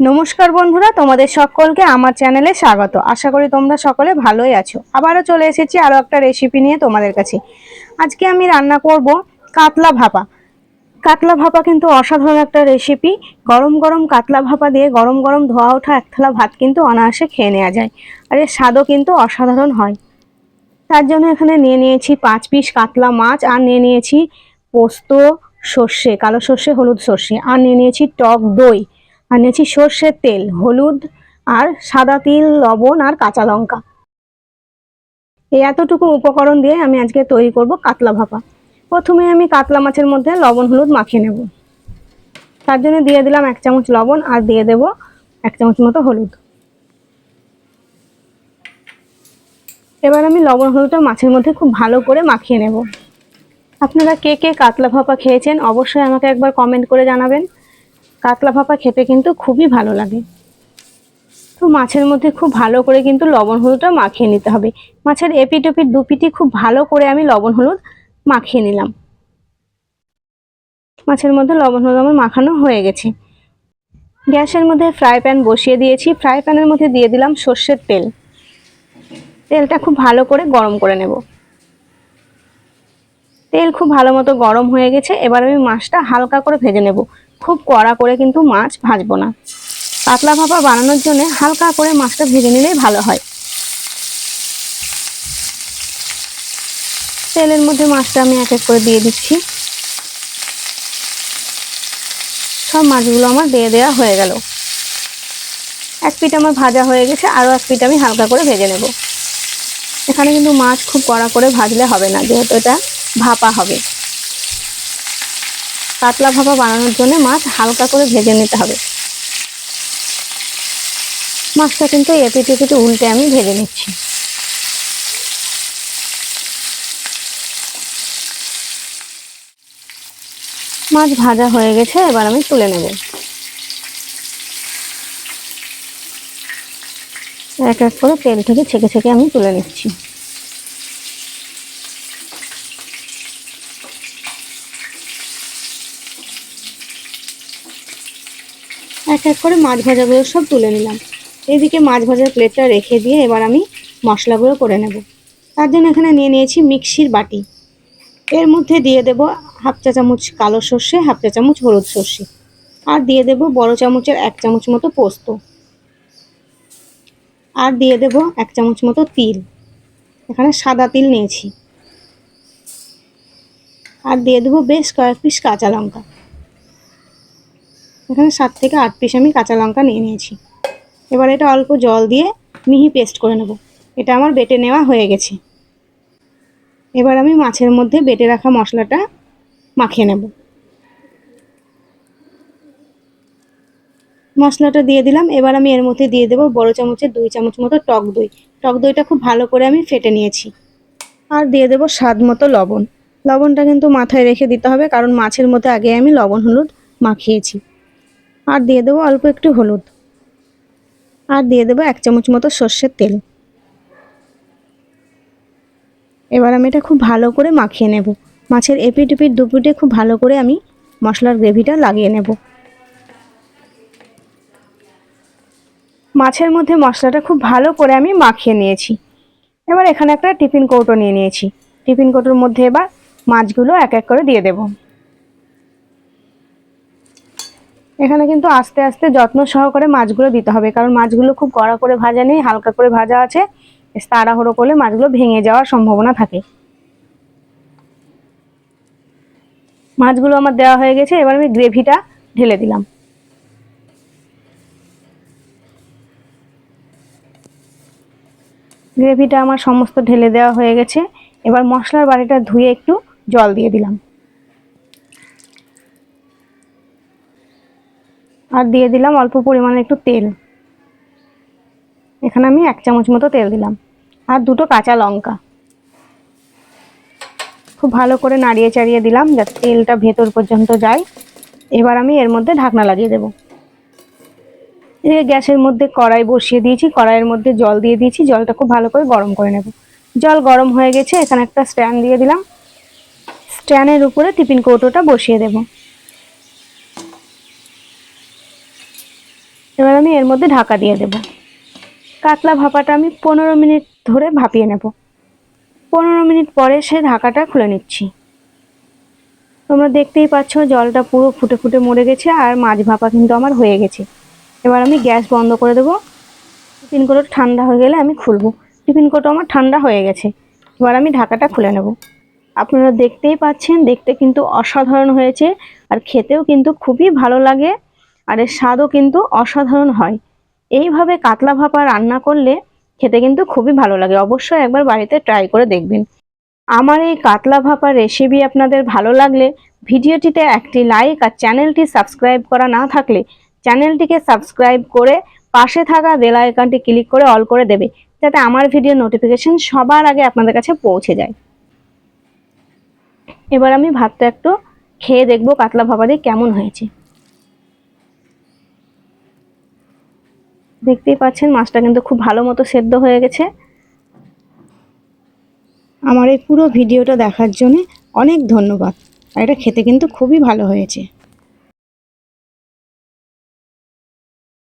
নমস্কার বন্ধুরা, তোমাদের সকলকে আমার চ্যানেলে স্বাগত। আশা করি তোমরা সকলে ভালোই আছো। আবারও চলে এসেছি আরো একটা রেসিপি নিয়ে তোমাদের কাছে। আজকে আমি রান্না করব কাতলা ভাপা। কাতলা ভাপা কিন্তু অসাধারণ একটা রেসিপি। গরম গরম কাতলা ভাপা দিয়ে গরম গরম ধোয়া ওঠা এক থালা ভাত কিন্তু অনায়াসে খেয়ে নেওয়া যায়, আর এর স্বাদও কিন্তু অসাধারণ হয়। তার জন্য এখানে নিয়ে নিয়েছি 5 পিস কাতলা মাছ, আর নিয়ে নিয়েছি পোস্ত, সর্ষে, কালো সর্ষে, হলুদ সর্ষে, আর নিয়ে নিয়েছি টক দই, আর নিয়েছি সর্ষের তেল, হলুদ আর সাদা তিল, লবণ আর কাঁচা লঙ্কা। এই এতটুকু উপকরণ দিয়ে আমি আজকে তৈরি করব কাতলা ভাপা। প্রথমে আমি কাতলা মাছের মধ্যে লবণ হলুদ মাখিয়ে নেব। তার জন্য দিয়ে দিলাম 1 চামচ লবণ, আর দিয়ে দেব 1 চামচ মতো হলুদ। এবার আমি লবণ হলুদটা মাছের মধ্যে খুব ভালো করে মাখিয়ে নেব। আপনারা কে কে কাতলা ভাপা খেয়েছেন অবশ্যই আমাকে একবার কমেন্ট করে জানাবেন। কাতলা ভাপা খেতে কিন্তু খুবই ভালো লাগে। তো মাছের মধ্যে খুব ভালো করে কিন্তু লবণ হলুদটা মাখিয়ে নিতে হবে। মাছের এপিট ওপিট দুপিটি খুব ভালো করে আমি লবণ হলুদ মাখিয়ে নিলাম। মাছের মধ্যে লবণ হলুদ আমার মাখানো হয়ে গেছে। গ্যাসের মধ্যে ফ্রাই প্যান বসিয়ে দিয়েছি। ফ্রাই প্যানের মধ্যে দিয়ে দিলাম সর্ষের তেল। তেলটা খুব ভালো করে গরম করে নেব। তেল খুব ভালো মতো গরম হয়ে গেছে। এবার আমি মাছটা হালকা করে ভেজে নেব। খুব কড়া করে কিন্তু মাছ ভাজবো না। কাতলা ভাপা বানানোর জন্য হালকা করে মাছটা ভেজে নিলেই ভালো হয়। তেলের মধ্যে মাছটা আমি এক এক করে দিয়ে দিচ্ছি। সব মাছগুলো আমার দিয়ে দেওয়া হয়ে গেল। এক পিঠ আমার ভাজা হয়ে গেছে, আরও এক পিঠ আমি হালকা করে ভেজে নেব। এখানে কিন্তু মাছ খুব কড়া করে ভাজলে হবে না, যেহেতু এটা ভাপা হবে। কাতলা ভাপা বানানোর জন্য মাছ হালকা করে ভেজে নিতে হবে। মাছটা কিন্তু এপিট ওপিট উল্টে আমি ভেজে নিচ্ছি। মাছ ভাজা হয়ে গেছে, এবার আমি তুলে নেব। এক এক করে তেল থেকে ছেঁকে ছেঁকে আমি তুলে নিচ্ছি। এক এক করে মাছ ভাজাগুলো সব তুলে নিলাম। এইদিকে মাছ ভাজার প্লেটটা রেখে দিয়ে এবার আমি মশলাগুলো করে নেব। তার জন্য এখানে নিয়ে নিয়েছি মিক্সির বাটি। এর মধ্যে দিয়ে দেব 1/2 চা চামচ কালো সর্ষে, 1/2 চা চামচ হলুদ সর্ষে, আর দিয়ে দেব বড় চামচের 1 চামচ মতো পোস্ত, আর দিয়ে দেব 1 চামচ মতো তিল। এখানে সাদা তিল নিয়েছি। আর দিয়ে দেবো বেশ কয়েক পিস কাঁচা লঙ্কা। এখানে 7 থেকে 8 পিস আমি কাঁচা লঙ্কা নিয়ে নিয়েছি। এবার এটা অল্প জল দিয়ে মিহি পেস্ট করে নেব। এটা আমার বেটে নেওয়া হয়ে গেছে। এবার আমি মাছের মধ্যে বেটে রাখা মশলাটা মাখিয়ে নেব। মশলাটা দিয়ে দিলাম। এবার আমি এর মধ্যে দিয়ে দেবো বড় চামচের 2 চামচ মতো টক দই। টক দইটা খুব ভালো করে আমি ফেটে নিয়েছি। আর দিয়ে দেবো স্বাদ মতো লবণ। লবণটা কিন্তু মাথায় রেখে দিতে হবে, কারণ মাছের মধ্যে আগে আমি লবণ হলুদ মাখিয়েছি। আর দিয়ে দেবো অল্প একটু হলুদ, আর দিয়ে দেবো 1 চামচ মতো সর্ষের তেল। এবার আমি এটা খুব ভালো করে মাখিয়ে নেব। মাছের এপিট ওপিট দুপিটে খুব ভালো করে আমি মশলার গ্রেভিটা লাগিয়ে নেব। মাছের মধ্যে মশলাটা খুব ভালো করে আমি মাখিয়ে নিয়েছি। এবার এখানে একটা টিফিন কৌটো নিয়ে নিয়েছি। টিফিন কৌটোর মধ্যে এবার মাছগুলো এক এক করে দিয়ে দেব। এখানে কিন্তু আস্তে আস্তে যত্ন সহকারে মাছগুলো দিতে হবে, কারণ মাছগুলো খুব কড়া করে ভাজা নেই, হালকা করে ভাজা আছে। তাড়াহুড়ো করলে মাছগুলো ভেঙে যাওয়ার সম্ভাবনা থাকে। মাছগুলো আমার দেওয়া হয়ে গেছে। এবার আমি গ্রেভিটা ঢেলে দিলাম। গ্রেভিটা আমার সমস্ত ঢেলে দেওয়া হয়ে গেছে। এবার মশলার বাটিটা ধুয়ে একটু জল দিয়ে দিলাম, আর দিয়ে দিলাম অল্প পরিমাণে একটু তেল। এখানে আমি 1 চামচ মতো তেল দিলাম, আর 2টো কাঁচা লঙ্কা। খুব ভালো করে নাড়িয়ে চাড়িয়ে দিলাম যাতে তেলটা ভেতর পর্যন্ত যায়। এবার আমি এর মধ্যে ঢাকনা লাগিয়ে দেব। এই গ্যাসের মধ্যে কড়াই বসিয়ে দিয়েছি। কড়াইয়ের মধ্যে জল দিয়ে দিয়েছি। জলটা খুব ভালো করে গরম করে নেব। জল গরম হয়ে গেছে। এখানে একটা স্ট্যান্ড দিয়ে দিলাম। স্ট্যান্ডের উপরে টিফিন কৌটোটা বসিয়ে দেব। এবার আমি এর মধ্যে ঢাকা দিয়ে দেব। কাতলা ভাপাটা আমি 15 মিনিট ধরে ভাপিয়ে নেব। 15 মিনিট পরে সে ঢাকাটা খুলে নিচ্ছি। তোমরা দেখতেই পাচ্ছ জলটা পুরো ফুটে ফুটে মরে গেছে আর মাছ ভাপা কিন্তু আমার হয়ে গেছে। এবার আমি গ্যাস বন্ধ করে দেবো। টিফিন কোটো ঠান্ডা হয়ে গেলে আমি খুলবো। টিফিন কোটো আমার ঠান্ডা হয়ে গেছে। এবার আমি ঢাকাটা খুলে নেব। আপনারা দেখতেই পাচ্ছেন, দেখতে কিন্তু অসাধারণ হয়েছে আর খেতেও কিন্তু খুবই ভালো লাগে আর এর স্বাদও কিন্তু অসাধারণ হয়। এইভাবে কাতলা ভাপা রান্না করলে খেতে কিন্তু খুবই ভালো লাগে। অবশ্যই একবার বাড়িতে ট্রাই করে দেখবেন। আমার এই কাতলা ভাপার রেসিপি আপনাদের ভালো লাগলে ভিডিওটিতে একটি লাইক আর চ্যানেলটি সাবস্ক্রাইব করা না থাকলে চ্যানেলটিকে সাবস্ক্রাইব করে পাশে থাকা বেল আইকনটি ক্লিক করে অল করে দেবে, যাতে আমার ভিডিও নোটিফিকেশন সবার আগে আপনাদের কাছে পৌঁছে যায়। এবার আমি ভাতটা একটু খেয়ে দেখবো কাতলা ভাপা দিয়ে কেমন হয়েছে। দেখতেই পাচ্ছেন মাছটা কিন্তু খুব ভালো মতো সেদ্ধ হয়ে গেছে। আমার এই পুরো ভিডিওটা দেখার জন্য অনেক ধন্যবাদ। আর এটা খেতে কিন্তু খুবই ভালো হয়েছে।